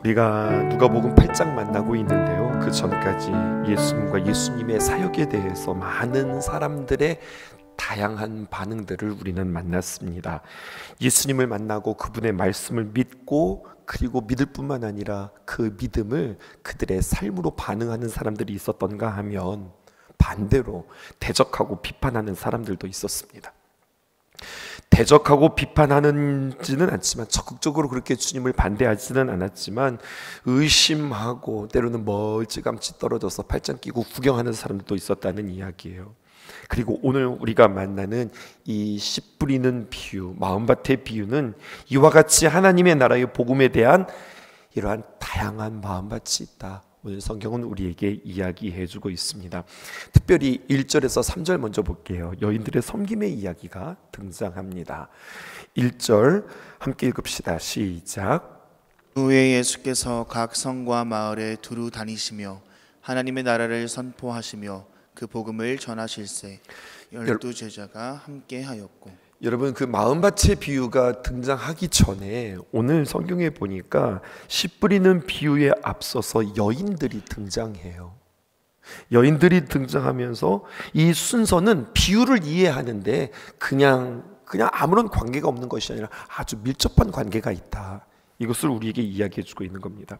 우리가 누가복음 8장 만나고 있는데요, 그 전까지 예수님과 예수님의 사역에 대해서 많은 사람들의 다양한 반응들을 우리는 만났습니다. 예수님을 만나고 그분의 말씀을 믿고, 그리고 믿을 뿐만 아니라 그 믿음을 그들의 삶으로 반응하는 사람들이 있었던가 하면, 반대로 대적하고 비판하는 사람들도 있었습니다. 대적하고 비판하지는 않지만, 적극적으로 그렇게 주님을 반대하지는 않았지만, 의심하고 때로는 멀찌감치 떨어져서 팔짱 끼고 구경하는 사람들도 있었다는 이야기예요. 그리고 오늘 우리가 만나는 이 씨 뿌리는 비유, 마음밭의 비유는 이와 같이 하나님의 나라의 복음에 대한 이러한 다양한 마음밭이 있다, 오늘 성경은 우리에게 이야기해주고 있습니다. 특별히 1절에서 3절 먼저 볼게요. 여인들의 섬김의 이야기가 등장합니다. 1절 함께 읽읍시다. 시작. 그 후에 예수께서 각 성과 마을에 두루 다니시며 하나님의 나라를 선포하시며 그 복음을 전하실세 12 제자가 함께 하였고. 여러분, 그 마음밭의 비유가 등장하기 전에 오늘 성경에 보니까 씨 뿌리는 비유에 앞서서 여인들이 등장해요. 여인들이 등장하면서 이 순서는 비유를 이해하는데 그냥 아무런 관계가 없는 것이 아니라 아주 밀접한 관계가 있다, 이것을 우리에게 이야기해주고 있는 겁니다.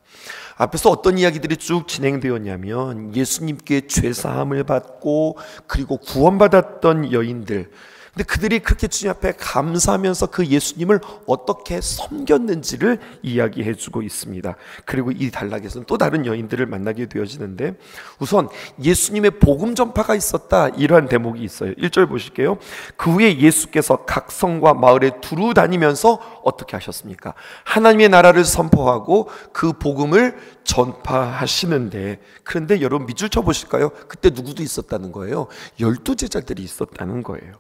앞에서 어떤 이야기들이 쭉 진행되었냐면, 예수님께 죄사함을 받고 그리고 구원받았던 여인들, 근데 그들이 그렇게 주님 앞에 감사하면서 그 예수님을 어떻게 섬겼는지를 이야기해주고 있습니다. 그리고 이 단락에서는 또 다른 여인들을 만나게 되어지는데, 우선 예수님의 복음 전파가 있었다, 이러한 대목이 있어요. 1절 보실게요. 그 후에 예수께서 각 성과 마을에 두루 다니면서 어떻게 하셨습니까? 하나님의 나라를 선포하고 그 복음을 전파하시는데, 그런데 여러분 밑줄 쳐보실까요? 그때 누구도 있었다는 거예요? 12 제자들이 있었다는 거예요.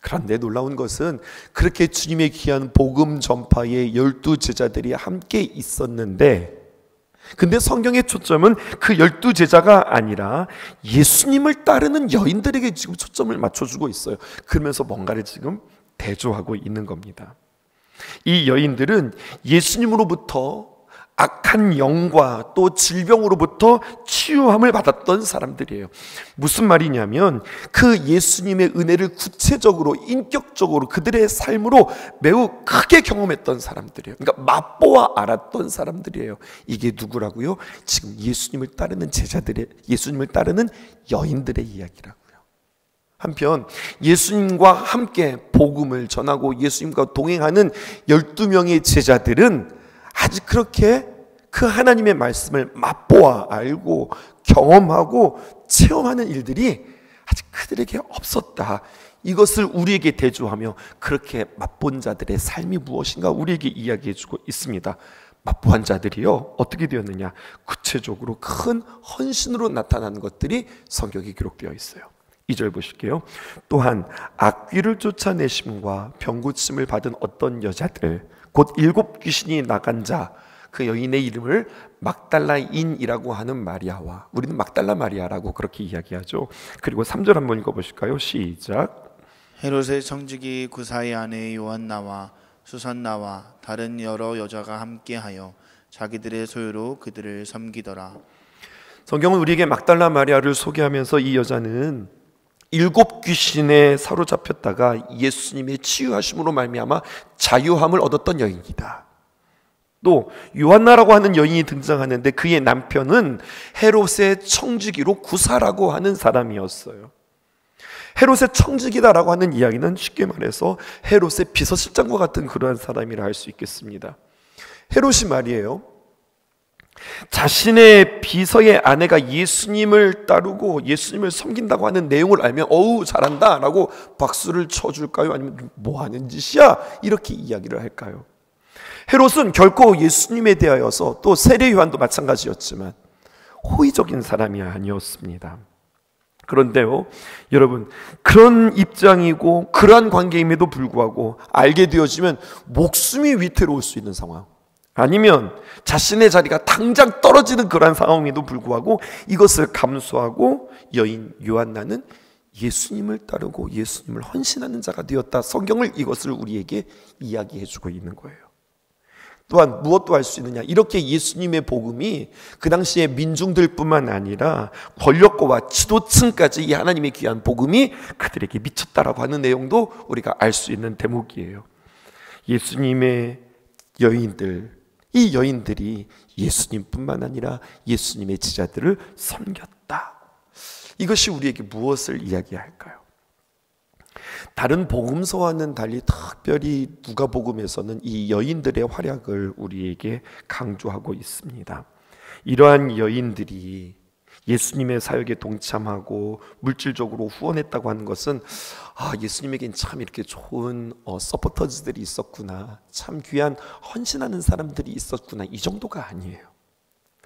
그런데 놀라운 것은 그렇게 주님의 귀한 복음 전파에 12 제자들이 함께 있었는데, 근데 성경의 초점은 그 12 제자가 아니라 예수님을 따르는 여인들에게 지금 초점을 맞춰주고 있어요. 그러면서 뭔가를 지금 대조하고 있는 겁니다. 이 여인들은 예수님으로부터 악한 영과 또 질병으로부터 치유함을 받았던 사람들이에요. 무슨 말이냐면, 그 예수님의 은혜를 구체적으로, 인격적으로 그들의 삶으로 매우 크게 경험했던 사람들이에요. 그러니까 맛보아 알았던 사람들이에요. 이게 누구라고요? 지금 예수님을 따르는 제자들의, 예수님을 따르는 여인들의 이야기라고요. 한편 예수님과 함께 복음을 전하고 예수님과 동행하는 12명의 제자들은 아직 그렇게 그 하나님의 말씀을 맛보아 알고 경험하고 체험하는 일들이 아직 그들에게 없었다. 이것을 우리에게 대조하며 그렇게 맛본 자들의 삶이 무엇인가 우리에게 이야기해주고 있습니다. 맛보한 자들이요, 어떻게 되었느냐? 구체적으로 큰 헌신으로 나타나는 것들이 성경에 기록되어 있어요. 2절 보실게요. 또한 악귀를 쫓아내심과 병고침을 받은 어떤 여자들, 곧 7 귀신이 나간 자, 그 여인의 이름을 막달라인이라고 하는 마리아와, 우리는 막달라 마리아라고 그렇게 이야기하죠. 그리고 3절 한번 읽어보실까요? 시작. 헤롯의 청지기 구사의 아내 요한나와 수산나와 다른 여러 여자가 함께하여 자기들의 소유로 그들을 섬기더라. 성경은 우리에게 막달라 마리아를 소개하면서 이 여자는 7 귀신에 사로잡혔다가 예수님의 치유하심으로 말미암아 자유함을 얻었던 여인이다. 또 요한나라고 하는 여인이 등장하는데, 그의 남편은 헤롯의 청지기로 구사라고 하는 사람이었어요. 헤롯의 청지기다라고 하는 이야기는 쉽게 말해서 헤롯의 비서실장과 같은 그러한 사람이라 할 수 있겠습니다. 헤롯이 말이에요, 자신의 비서의 아내가 예수님을 따르고 예수님을 섬긴다고 하는 내용을 알면 어우 잘한다 라고 박수를 쳐줄까요? 아니면 뭐 하는 짓이야? 이렇게 이야기를 할까요? 헤롯은 결코 예수님에 대하여서, 또 세례 요한도 마찬가지였지만 호의적인 사람이 아니었습니다. 그런데요, 여러분, 그런 입장이고 그러한 관계임에도 불구하고 알게 되어지면 목숨이 위태로울 수 있는 상황, 아니면 자신의 자리가 당장 떨어지는 그러한 상황에도 불구하고 이것을 감수하고 여인 요한나는 예수님을 따르고 예수님을 헌신하는 자가 되었다. 성경을 이것을 우리에게 이야기해주고 있는 거예요. 또한 무엇도 할 수 있느냐. 이렇게 예수님의 복음이 그 당시에 민중들뿐만 아니라 권력가와 지도층까지 이 하나님의 귀한 복음이 그들에게 미쳤다라고 하는 내용도 우리가 알 수 있는 대목이에요. 예수님의 여인들, 이 여인들이 예수님뿐만 아니라 예수님의 제자들을 섬겼다. 이것이 우리에게 무엇을 이야기할까요? 다른 복음서와는 달리 특별히 누가복음에서는 이 여인들의 활약을 우리에게 강조하고 있습니다. 이러한 여인들이 예수님의 사역에 동참하고 물질적으로 후원했다고 하는 것은 예수님에겐 참 이렇게 좋은 서포터즈들이 있었구나, 참 귀한 헌신하는 사람들이 있었구나, 이 정도가 아니에요.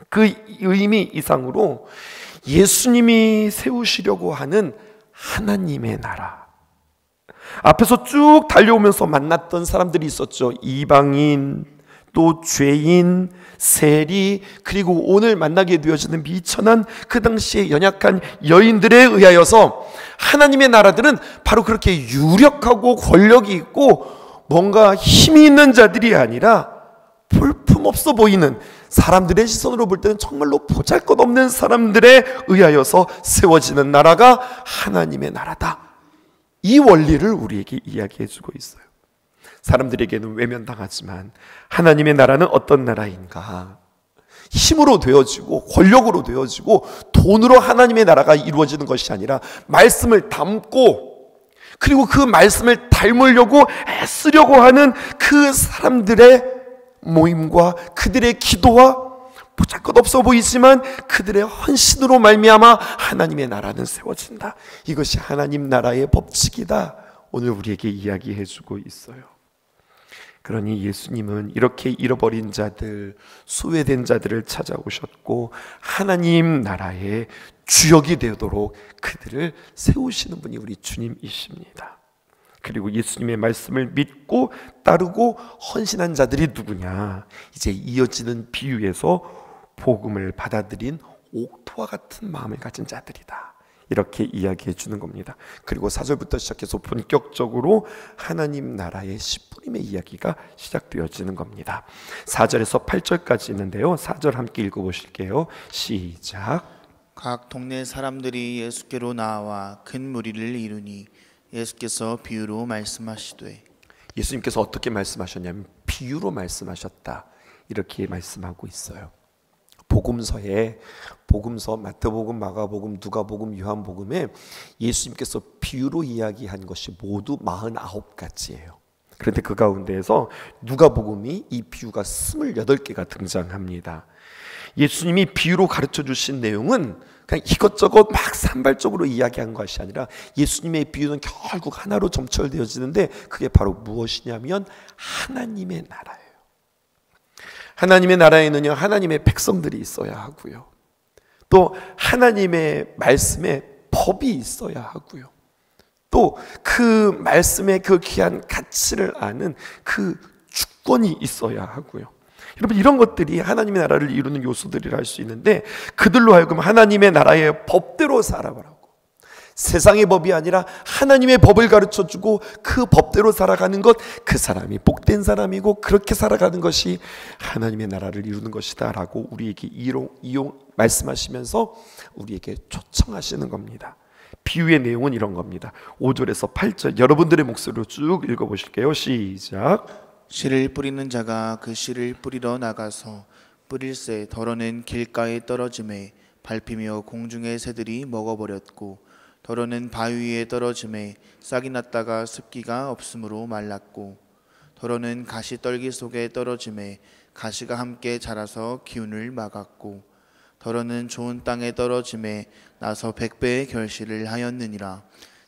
그 의미 이상으로 예수님이 세우시려고 하는 하나님의 나라, 앞에서 쭉 달려오면서 만났던 사람들이 있었죠. 이방인, 또 죄인, 세리, 그리고 오늘 만나게 되어지는 미천한 그 당시에 연약한 여인들에 의하여서 하나님의 나라들은 바로 그렇게 유력하고 권력이 있고 뭔가 힘이 있는 자들이 아니라 볼품없어 보이는, 사람들의 시선으로 볼 때는 정말로 보잘것없는 사람들에 의하여서 세워지는 나라가 하나님의 나라다. 이 원리를 우리에게 이야기해 주고 있어요. 사람들에게는 외면당하지만 하나님의 나라는 어떤 나라인가? 힘으로 되어지고 권력으로 되어지고 돈으로 하나님의 나라가 이루어지는 것이 아니라 말씀을 담고, 그리고 그 말씀을 닮으려고 애쓰려고 하는 그 사람들의 모임과 그들의 기도와 보잘것없어 보이지만 그들의 헌신으로 말미암아 하나님의 나라는 세워진다. 이것이 하나님 나라의 법칙이다. 오늘 우리에게 이야기해 주고 있어요. 그러니 예수님은 이렇게 잃어버린 자들, 소외된 자들을 찾아오셨고 하나님 나라의 주역이 되도록 그들을 세우시는 분이 우리 주님이십니다. 그리고 예수님의 말씀을 믿고 따르고 헌신한 자들이 누구냐? 이제 이어지는 비유에서 복음을 받아들인 옥토와 같은 마음을 가진 자들이다. 이렇게 이야기해 주는 겁니다. 그리고 4절부터 시작해서 본격적으로 하나님 나라의 씨뿌림의 이야기가 시작되어지는 겁니다. 4절에서 8절까지 있는데요, 4절 함께 읽어보실게요. 시작. 각 동네 사람들이 예수께로 나와 큰 무리를 이루니 예수께서 비유로 말씀하시되, 예수님께서 어떻게 말씀하셨냐면 비유로 말씀하셨다, 이렇게 말씀하고 있어요. 복음서 마태복음, 마가복음, 누가복음, 요한복음에 예수님께서 비유로 이야기한 것이 모두 49가지예요. 그런데 그 가운데에서 누가복음이 이 비유가 28개가 등장합니다. 예수님이 비유로 가르쳐 주신 내용은 그냥 이것저것 막 산발적으로 이야기한 것이 아니라 예수님의 비유는 결국 하나로 점철되어지는데 그게 바로 무엇이냐면 하나님의 나라예요. 하나님의 나라에는요, 하나님의 백성들이 있어야 하고요, 또 하나님의 말씀에 법이 있어야 하고요, 또 그 말씀의 그 귀한 가치를 아는 그 주권이 있어야 하고요. 여러분, 이런 것들이 하나님의 나라를 이루는 요소들이라 할 수 있는데 그들로 하여금 하나님의 나라의 법대로 살아가라고, 세상의 법이 아니라 하나님의 법을 가르쳐주고 그 법대로 살아가는 것, 그 사람이 복된 사람이고 그렇게 살아가는 것이 하나님의 나라를 이루는 것이다 라고 우리에게 말씀하시면서 우리에게 초청하시는 겁니다. 비유의 내용은 이런 겁니다. 5절에서 8절 여러분들의 목소리로 쭉 읽어보실게요. 시작. 씨를 뿌리는 자가 그 씨를 뿌리러 나가서 뿌릴새 더러는 길가에 떨어짐에 밟히며 공중의 새들이 먹어버렸고, 더러는 바위 위에 떨어짐에 싹이 났다가 습기가 없으므로 말랐고, 더러는 가시떨기 속에 떨어짐에 가시가 함께 자라서 기운을 막았고, 더러는 좋은 땅에 떨어짐에 나서 100배의 결실을 하였느니라.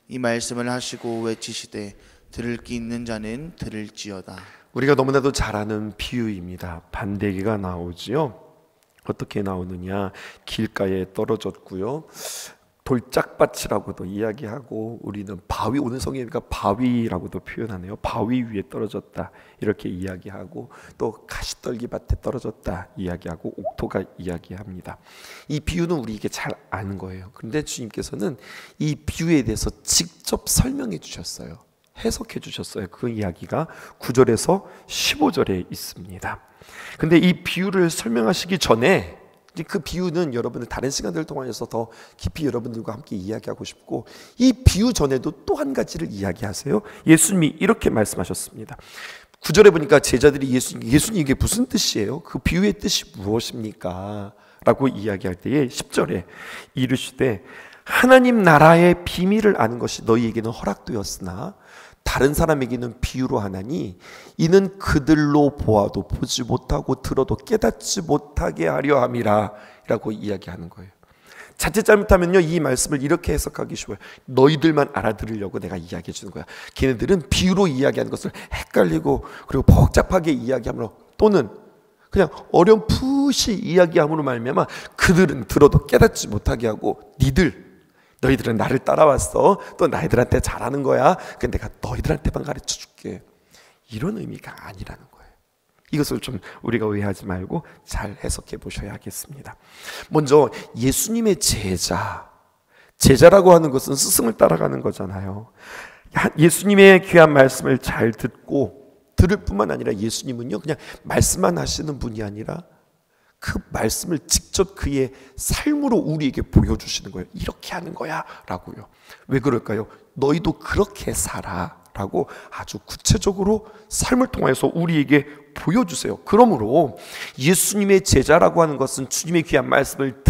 이 말씀을 하시고 외치시되 들을 귀 있는 자는 들을지어다. 우리가 너무나도 잘 아는 비유입니다. 반대기가 나오지요. 어떻게 나오느냐? 길가에 떨어졌고요, 돌짝밭이라고도 이야기하고, 우리는 바위, 오늘 성경이니까 바위라고도 표현하네요. 바위 위에 떨어졌다 이렇게 이야기하고, 또 가시떨기밭에 떨어졌다 이야기하고, 옥토가 이야기합니다. 이 비유는 우리에게 잘 아는 거예요. 그런데 주님께서는 이 비유에 대해서 직접 설명해 주셨어요. 해석해 주셨어요. 그 이야기가 9절에서 15절에 있습니다. 근데 이 비유를 설명하시기 전에 그 비유는 여러분들 다른 시간들을 통해서 더 깊이 여러분들과 함께 이야기하고 싶고, 이 비유 전에도 또 한 가지를 이야기하세요. 예수님이 이렇게 말씀하셨습니다. 9절에 보니까 제자들이 예수님 이게 무슨 뜻이에요? 그 비유의 뜻이 무엇입니까? 라고 이야기할 때에 10절에 이르시되 하나님 나라의 비밀을 아는 것이 너희에게는 허락되었으나 다른 사람에게는 비유로 하나니 이는 그들로 보아도 보지 못하고 들어도 깨닫지 못하게 하려 함이라 라고 이야기하는 거예요. 자칫 잘못하면요, 이 말씀을 이렇게 해석하기 쉬워요. 너희들만 알아들으려고 내가 이야기해 주는 거야. 걔네들은 비유로 이야기하는 것을 헷갈리고 그리고 복잡하게 이야기함으로, 또는 그냥 어렴풋이 이야기함으로 말미암아 그들은 들어도 깨닫지 못하게 하고, 너희들은 나를 따라왔어. 또 너희들한테 잘하는 거야. 근데 내가 너희들한테만 가르쳐 줄게. 이런 의미가 아니라는 거예요. 이것을 좀 우리가 오해하지 말고 잘 해석해 보셔야겠습니다. 먼저 예수님의 제자라고 하는 것은 스승을 따라가는 거잖아요. 예수님의 귀한 말씀을 잘 듣고 들을 뿐만 아니라, 예수님은요 그냥 말씀만 하시는 분이 아니라 그 말씀을 직접 그의 삶으로 우리에게 보여주시는 거예요. 이렇게 하는 거야 라고요. 왜 그럴까요? 너희도 그렇게 살아 라고 아주 구체적으로 삶을 통해서 우리에게 보여주세요. 그러므로 예수님의 제자라고 하는 것은 주님의 귀한 말씀을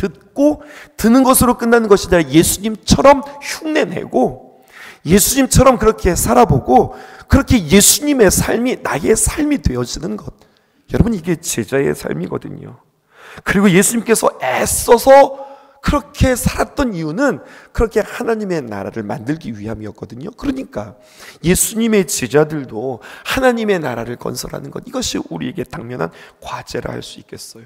듣는 것으로 끝나는 것이 아니라 예수님처럼 흉내내고 예수님처럼 그렇게 살아보고, 그렇게 예수님의 삶이 나의 삶이 되어지는 것. 여러분, 이게 제자의 삶이거든요. 그리고 예수님께서 애써서 그렇게 살았던 이유는 그렇게 하나님의 나라를 만들기 위함이었거든요. 그러니까 예수님의 제자들도 하나님의 나라를 건설하는 것, 이것이 우리에게 당면한 과제라 할 수 있겠어요.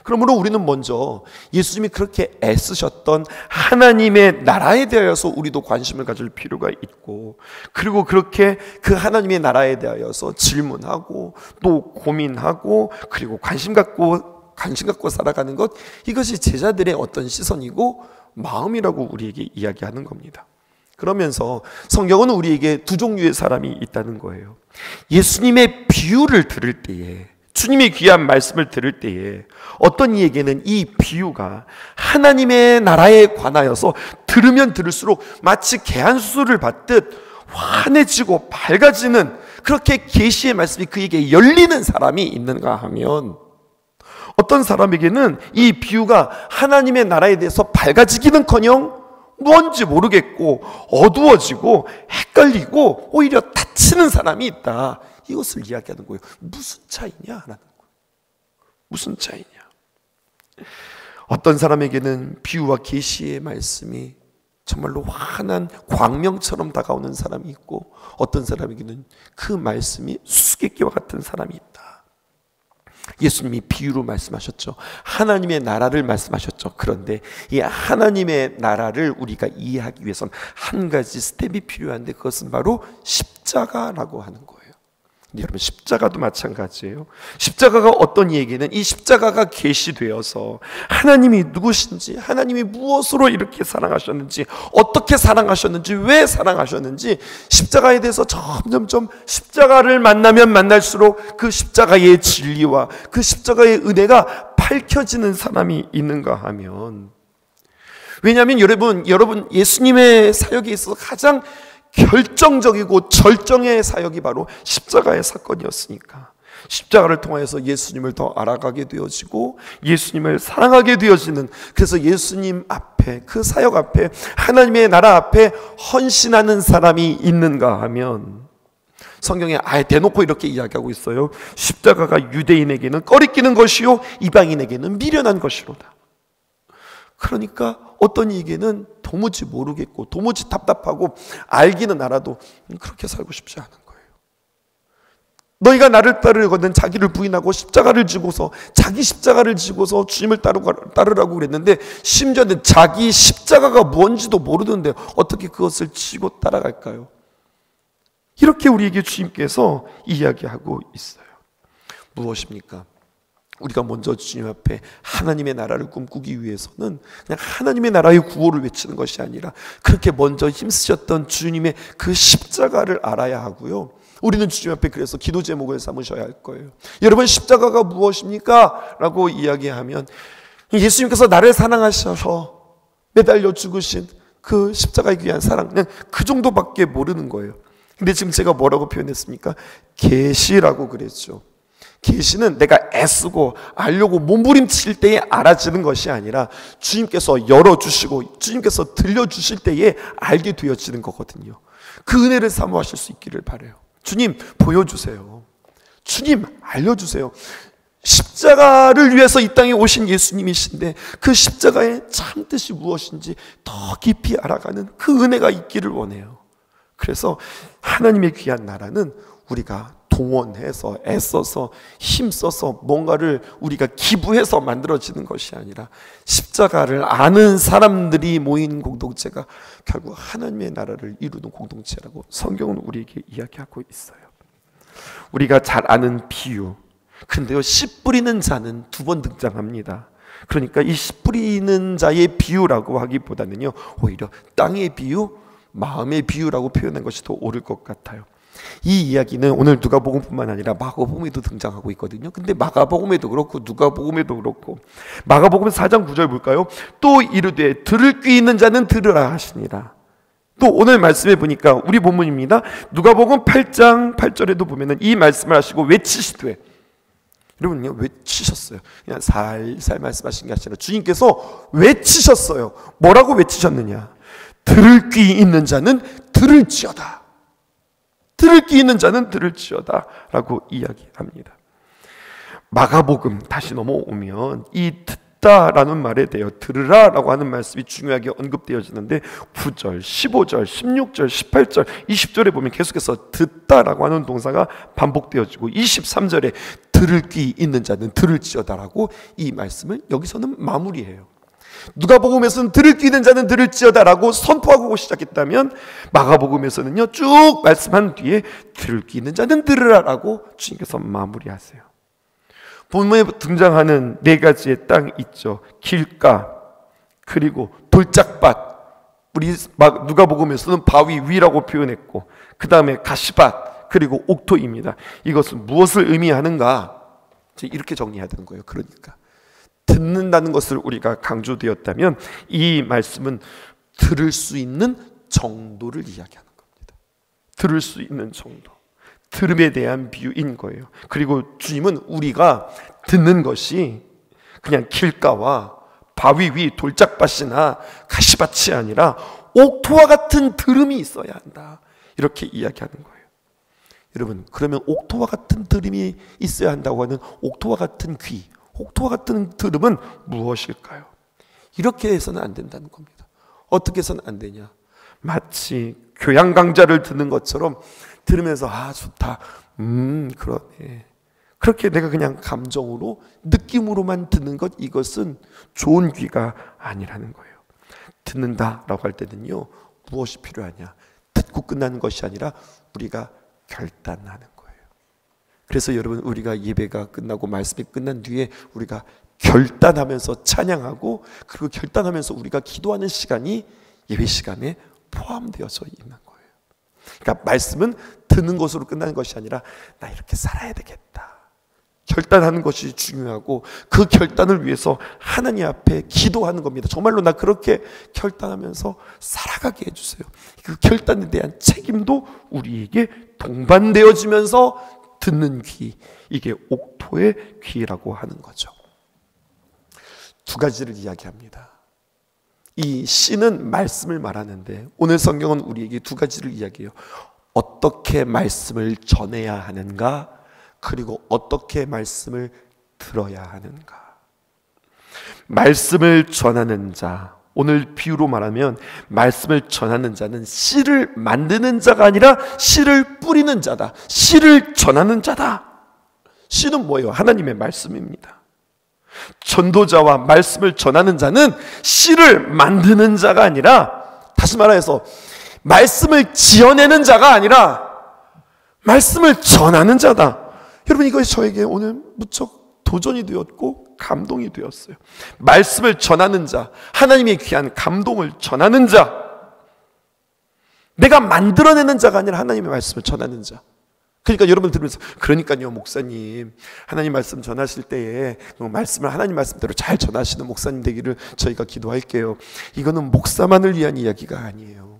그러므로 우리는 먼저 예수님이 그렇게 애쓰셨던 하나님의 나라에 대하여서 우리도 관심을 가질 필요가 있고, 그리고 그렇게 그 하나님의 나라에 대하여서 질문하고 또 고민하고 그리고 관심 갖고 살아가는 것, 이것이 제자들의 어떤 시선이고 마음이라고 우리에게 이야기하는 겁니다. 그러면서 성경은 우리에게 두 종류의 사람이 있다는 거예요. 예수님의 비유를 들을 때에, 주님의 귀한 말씀을 들을 때에 어떤 이에게는 이 비유가 하나님의 나라에 관하여서 들으면 들을수록 마치 개안수술을 받듯 환해지고 밝아지는, 그렇게 계시의 말씀이 그에게 열리는 사람이 있는가 하면, 어떤 사람에게는 이 비유가 하나님의 나라에 대해서 밝아지기는커녕 뭔지 모르겠고 어두워지고 헷갈리고 오히려 다치는 사람이 있다. 이것을 이야기하는 거예요. 무슨 차이냐라는 거예요. 무슨 차이냐. 어떤 사람에게는 비유와 계시의 말씀이 정말로 환한 광명처럼 다가오는 사람이 있고, 어떤 사람에게는 그 말씀이 수수께끼와 같은 사람이 있다. 예수님이 비유로 말씀하셨죠. 하나님의 나라를 말씀하셨죠. 그런데 이 하나님의 나라를 우리가 이해하기 위해서는 한 가지 스텝이 필요한데, 그것은 바로 십자가라고 하는 거예요. 여러분, 십자가도 마찬가지예요. 십자가가 어떤 이에게는 이 십자가가 계시되어서 하나님이 누구신지, 하나님이 무엇으로 이렇게 사랑하셨는지, 어떻게 사랑하셨는지, 왜 사랑하셨는지, 십자가에 대해서 점점점 십자가를 만나면 만날수록 그 십자가의 진리와 그 십자가의 은혜가 밝혀지는 사람이 있는가 하면, 왜냐하면 여러분 예수님의 사역에 있어서 가장 결정적이고 절정의 사역이 바로 십자가의 사건이었으니까, 십자가를 통해서 예수님을 더 알아가게 되어지고 예수님을 사랑하게 되어지는, 그래서 예수님 앞에, 그 사역 앞에, 하나님의 나라 앞에 헌신하는 사람이 있는가 하면, 성경에 아예 대놓고 이렇게 이야기하고 있어요. 십자가가 유대인에게는 꺼리끼는 것이요 이방인에게는 미련한 것이로다. 그러니까 어떤 이에게는 도무지 모르겠고 도무지 답답하고 알기는 알아도 그렇게 살고 싶지 않은 거예요. 너희가 나를 따르거든 자기를 부인하고 십자가를 지고서, 자기 십자가를 지고서 주님을 따르라고 그랬는데, 심지어는 자기 십자가가 뭔지도 모르는데 어떻게 그것을 지고 따라갈까요? 이렇게 우리에게 주님께서 이야기하고 있어요. 무엇입니까? 우리가 먼저 주님 앞에 하나님의 나라를 꿈꾸기 위해서는 그냥 하나님의 나라의 구호를 외치는 것이 아니라 그렇게 먼저 힘쓰셨던 주님의 그 십자가를 알아야 하고요. 우리는 주님 앞에 그래서 기도 제목을 삼으셔야 할 거예요. 여러분, 십자가가 무엇입니까? 라고 이야기하면 예수님께서 나를 사랑하셔서 매달려 죽으신 그 십자가의 귀한 사랑, 그냥 그 정도밖에 모르는 거예요. 근데 지금 제가 뭐라고 표현했습니까? 계시라고 그랬죠. 계시는 내가 애쓰고 알려고 몸부림칠 때에 알아지는 것이 아니라 주님께서 열어주시고 주님께서 들려주실 때에 알게 되어지는 거거든요. 그 은혜를 사모하실 수 있기를 바라요. 주님 보여주세요. 주님 알려주세요. 십자가를 위해서 이 땅에 오신 예수님이신데 그 십자가의 참뜻이 무엇인지 더 깊이 알아가는 그 은혜가 있기를 원해요. 그래서 하나님의 귀한 나라는 우리가 동원해서 애써서 힘써서 뭔가를 우리가 기부해서 만들어지는 것이 아니라 십자가를 아는 사람들이 모인 공동체가 결국 하나님의 나라를 이루는 공동체라고 성경은 우리에게 이야기하고 있어요. 우리가 잘 아는 비유, 근데요, 씨 뿌리는 자는 2번 등장합니다. 그러니까 이 씨 뿌리는 자의 비유라고 하기보다는요, 오히려 땅의 비유, 마음의 비유라고 표현한 것이 더 옳을 것 같아요. 이 이야기는 오늘 누가복음뿐만 아니라 마가복음에도 등장하고 있거든요. 근데 마가복음에도 그렇고 누가복음에도 그렇고 마가복음 4장 9절 볼까요? 또 이르되 들을 귀 있는 자는 들으라 하시니라. 또 오늘 말씀해 보니까 우리 본문입니다. 누가복음 8장 8절에도 보면은 이 말씀을 하시고 외치시되, 여러분요, 외치셨어요. 그냥 살살 말씀하신 게 아니라 주님께서 외치셨어요. 뭐라고 외치셨느냐? 들을 귀 있는 자는 들을지어다. 들을 귀 있는 자는 들을지어다 라고 이야기합니다. 마가복음 다시 넘어오면 이 듣다라는 말에 대해 들으라 라고 하는 말씀이 중요하게 언급되어지는데 9절, 15절, 16절, 18절, 20절에 보면 계속해서 듣다라고 하는 동사가 반복되어지고 23절에 들을 귀 있는 자는 들을지어다라고 이 말씀을 여기서는 마무리해요. 누가복음에서는 들을 귀 있는 자는 들을지어다라고 선포하고 시작했다면 마가복음에서는요, 쭉 말씀한 뒤에 들을 귀 있는 자는 들으라라고 주님께서 마무리하세요. 본문에 등장하는 4가지의 땅이 있죠. 길가, 그리고 돌짝밭, 우리 누가복음에서는 바위 위라고 표현했고, 그 다음에 가시밭, 그리고 옥토입니다. 이것은 무엇을 의미하는가? 이렇게 정리해야 되는 거예요. 그러니까 듣는다는 것을 우리가 강조되었다면 이 말씀은 들을 수 있는 정도를 이야기하는 겁니다. 들을 수 있는 정도, 들음에 대한 비유인 거예요. 그리고 주님은 우리가 듣는 것이 그냥 길가와 바위 위 돌짝밭이나 가시밭이 아니라 옥토와 같은 들음이 있어야 한다, 이렇게 이야기하는 거예요. 여러분, 그러면 옥토와 같은 들음이 있어야 한다고 하는 옥토와 같은 귀, 옥토와 같은 들음은 무엇일까요? 이렇게 해서는 안 된다는 겁니다. 어떻게 해서는 안 되냐? 마치 교양 강좌를 듣는 것처럼 들으면서 아 좋다, 그러네, 그렇게 내가 그냥 감정으로 느낌으로만 듣는 것, 이것은 좋은 귀가 아니라는 거예요. 듣는다라고 할 때는요, 무엇이 필요하냐? 듣고 끝나는 것이 아니라 우리가 결단하는 거예요. 그래서 여러분, 우리가 예배가 끝나고 말씀이 끝난 뒤에 우리가 결단하면서 찬양하고, 그리고 결단하면서 우리가 기도하는 시간이 예배 시간에 포함되어져 있는 거예요. 그러니까 말씀은 듣는 것으로 끝나는 것이 아니라 나 이렇게 살아야 되겠다, 결단하는 것이 중요하고, 그 결단을 위해서 하나님 앞에 기도하는 겁니다. 정말로 나 그렇게 결단하면서 살아가게 해주세요. 그 결단에 대한 책임도 우리에게 동반되어지면서 듣는 귀, 이게 옥토의 귀라고 하는 거죠. 2가지를 이야기합니다. 이 씨는 말씀을 말하는데 오늘 성경은 우리에게 2가지를 이야기해요. 어떻게 말씀을 전해야 하는가, 그리고 어떻게 말씀을 들어야 하는가. 말씀을 전하는 자, 오늘 비유로 말하면 말씀을 전하는 자는 씨를 만드는 자가 아니라 씨를 뿌리는 자다. 씨를 전하는 자다. 씨는 뭐예요? 하나님의 말씀입니다. 전도자와 말씀을 전하는 자는 씨를 만드는 자가 아니라, 다시 말해서 말씀을 지어내는 자가 아니라 말씀을 전하는 자다. 여러분, 이것이 저에게 오늘 무척 도전이 되었고 감동이 되었어요. 말씀을 전하는 자, 하나님의 귀한 감동을 전하는 자, 내가 만들어내는 자가 아니라 하나님의 말씀을 전하는 자. 그러니까 여러분 들으면서, 그러니까요 목사님, 하나님 말씀 전하실 때에 말씀을 하나님 말씀대로 잘 전하시는 목사님 되기를 저희가 기도할게요. 이거는 목사만을 위한 이야기가 아니에요.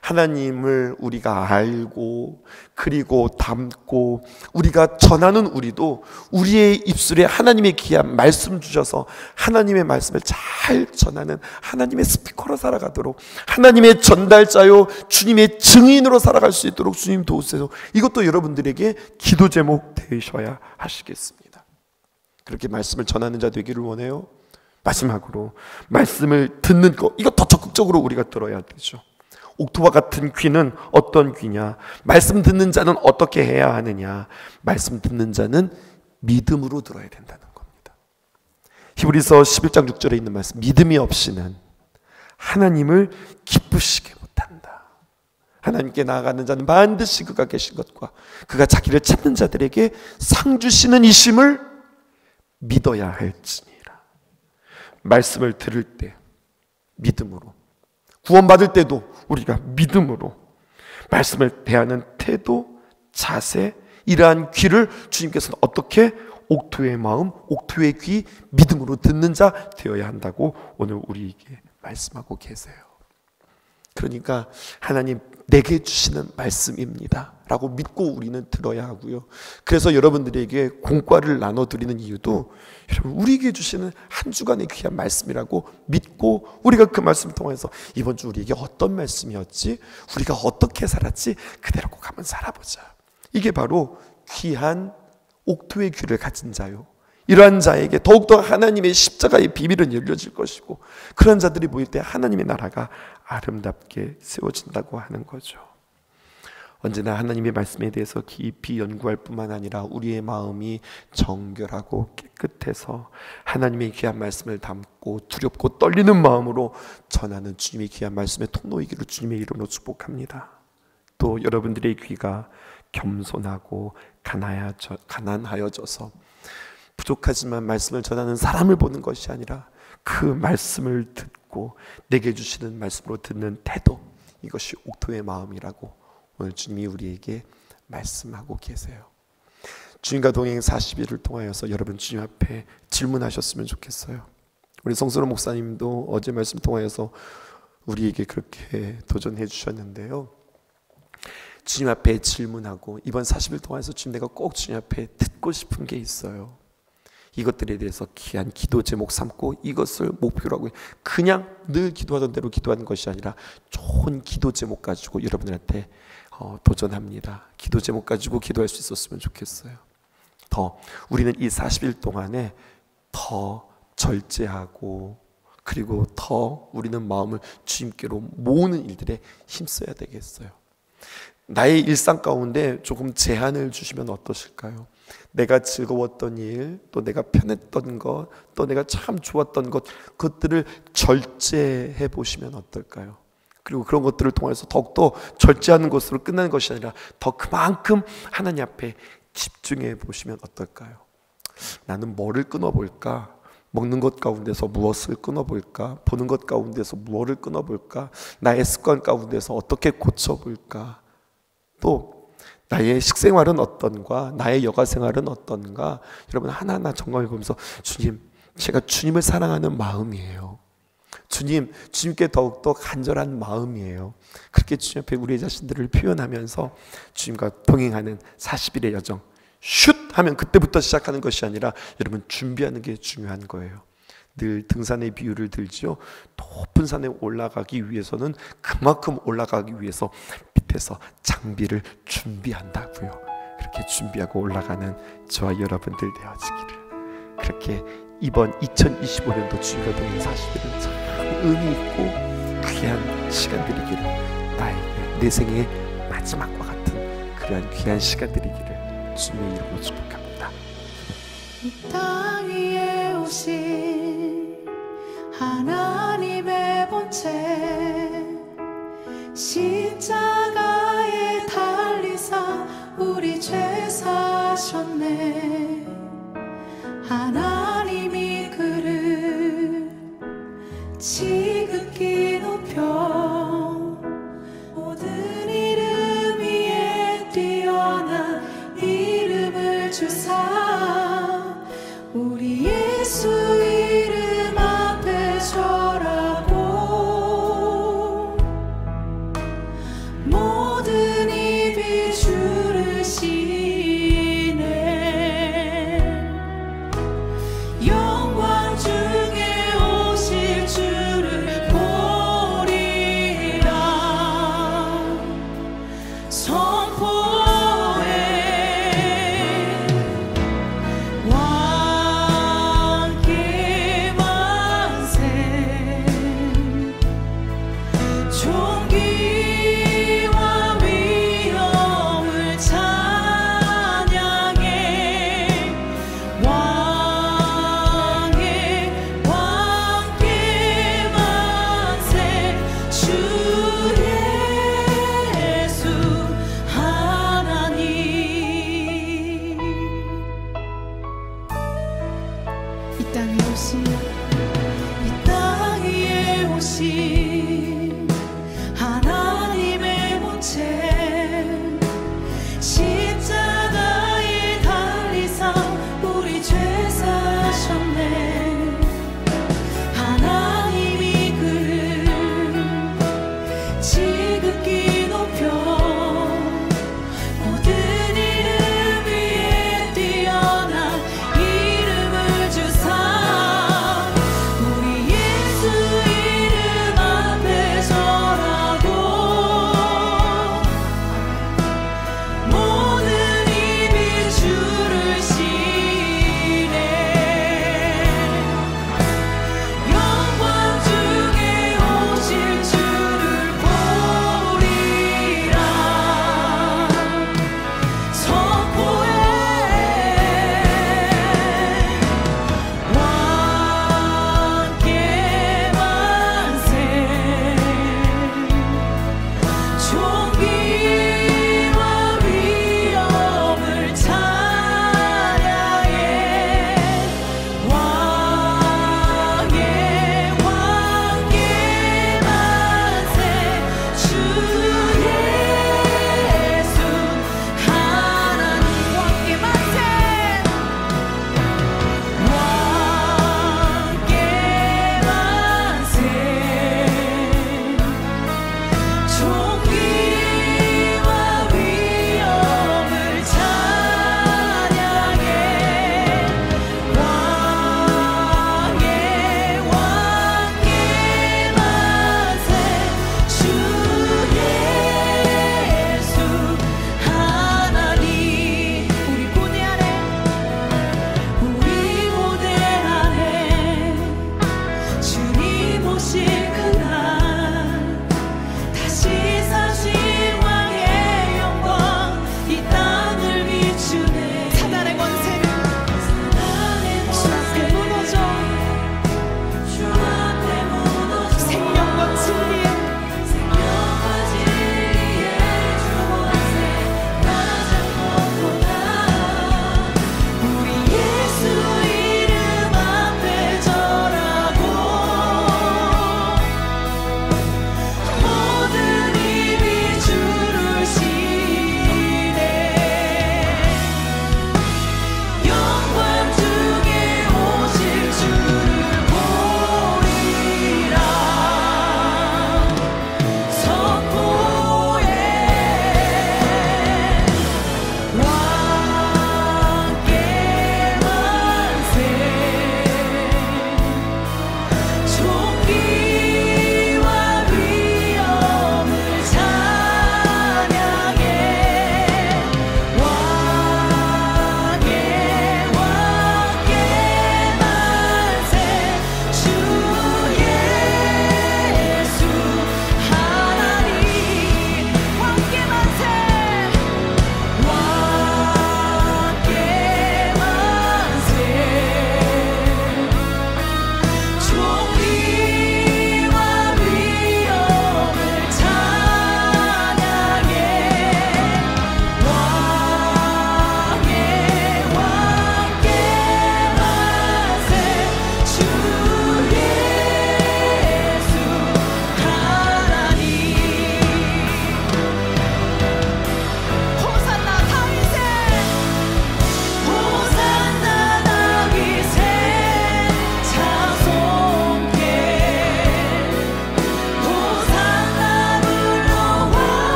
하나님을 우리가 알고 그리고 담고 우리가 전하는 우리도 우리의 입술에 하나님의 귀한 말씀 주셔서 하나님의 말씀을 잘 전하는 하나님의 스피커로 살아가도록, 하나님의 전달자요 주님의 증인으로 살아갈 수 있도록 주님 도우세요. 이것도 여러분들에게 기도 제목 되셔야 하시겠습니다. 그렇게 말씀을 전하는 자 되기를 원해요. 마지막으로 말씀을 듣는 것, 이거 더 적극적으로 우리가 들어야 되죠. 옥토와 같은 귀는 어떤 귀냐? 말씀 듣는 자는 어떻게 해야 하느냐? 말씀 듣는 자는 믿음으로 들어야 된다는 겁니다. 히브리서 11장 6절에 있는 말씀, 믿음이 없이는 하나님을 기쁘시게 못한다. 하나님께 나아가는 자는 반드시 그가 계신 것과 그가 자기를 찾는 자들에게 상 주시는 이심을 믿어야 할지니라. 말씀을 들을 때 믿음으로, 구원받을 때도 우리가 믿음으로, 말씀을 대하는 태도, 자세, 이러한 귀를 주님께서는 어떻게 옥토의 마음, 옥토의 귀, 믿음으로 듣는 자 되어야 한다고 오늘 우리에게 말씀하고 계세요. 그러니까 하나님 내게 주시는 말씀입니다 라고 믿고 우리는 들어야 하고요. 그래서 여러분들에게 공과를 나눠드리는 이유도 여러분 우리에게 주시는 한 주간의 귀한 말씀이라고 믿고 우리가 그 말씀을 통해서 이번 주 우리에게 어떤 말씀이었지? 우리가 어떻게 살았지? 그대로 꼭 한번 살아보자. 이게 바로 귀한 옥토의 귀를 가진 자요, 이러한 자에게 더욱더 하나님의 십자가의 비밀은 열려질 것이고 그런 자들이 모일 때 하나님의 나라가 아름답게 세워진다고 하는 거죠. 언제나 하나님의 말씀에 대해서 깊이 연구할 뿐만 아니라 우리의 마음이 정결하고 깨끗해서 하나님의 귀한 말씀을 담고 두렵고 떨리는 마음으로 전하는 주님의 귀한 말씀의 통로이기를 주님의 이름으로 축복합니다. 또 여러분들의 귀가 겸손하고 가난하여져서 부족하지만 말씀을 전하는 사람을 보는 것이 아니라 그 말씀을 듣고 내게 주시는 말씀으로 듣는 태도, 이것이 옥토의 마음이라고 오늘 주님이 우리에게 말씀하고 계세요. 주님과 동행 40일을 통하여서 여러분 주님 앞에 질문하셨으면 좋겠어요. 우리 성선호 목사님도 어제 말씀 통하여서 우리에게 그렇게 도전해 주셨는데요. 주님 앞에 질문하고 이번 40일 통해서 주님, 내가 꼭 주님 앞에 듣고 싶은 게 있어요. 이것들에 대해서 귀한 기도 제목 삼고 이것을 목표로 하고 그냥 늘 기도하던 대로 기도하는 것이 아니라 좋은 기도 제목 가지고 여러분들한테 도전합니다. 기도 제목 가지고 기도할 수 있었으면 좋겠어요. 더 우리는 이 40일 동안에 더 절제하고 그리고 더 우리는 마음을 주님께로 모으는 일들에 힘써야 되겠어요. 나의 일상 가운데 조금 제한을 주시면 어떠실까요? 내가 즐거웠던 일, 또 내가 편했던 것, 또 내가 참 좋았던 것, 그것들을 절제해 보시면 어떨까요? 그리고 그런 것들을 통해서 더욱더 절제하는 것으로 끝나는 것이 아니라 더 그만큼 하나님 앞에 집중해 보시면 어떨까요? 나는 뭐를 끊어볼까? 먹는 것 가운데서 무엇을 끊어볼까? 보는 것 가운데서 무엇을 끊어볼까? 나의 습관 가운데서 어떻게 고쳐볼까? 또 나의 식생활은 어떤가? 나의 여가생활은 어떤가? 여러분 하나하나 점검해 보면서 주님, 제가 주님을 사랑하는 마음이에요. 주님께 더욱더 간절한 마음이에요. 그렇게 주님 앞에 우리 자신들을 표현하면서 주님과 동행하는 40일의 여정, 슛 하면 그때부터 시작하는 것이 아니라 여러분 준비하는 게 중요한 거예요. 늘 등산의 비유를 들지요. 높은 산에 올라가기 위해서는 그만큼 올라가기 위해서 밑에서 장비를 준비한다고요. 그렇게 준비하고 올라가는 저와 여러분들 되어지기를, 그렇게 이번 2025년도 주님과 동행 40일은 참 의미 있고 귀한 시간들이기를, 나에게 내 생의 마지막과 같은 그러한 귀한 시간들이기를 주님의 이름으로 축복합니다. 이 땅 위에 오신 하나님의 본체, 십자가에 달리사 우리 죄 사셨네. 선포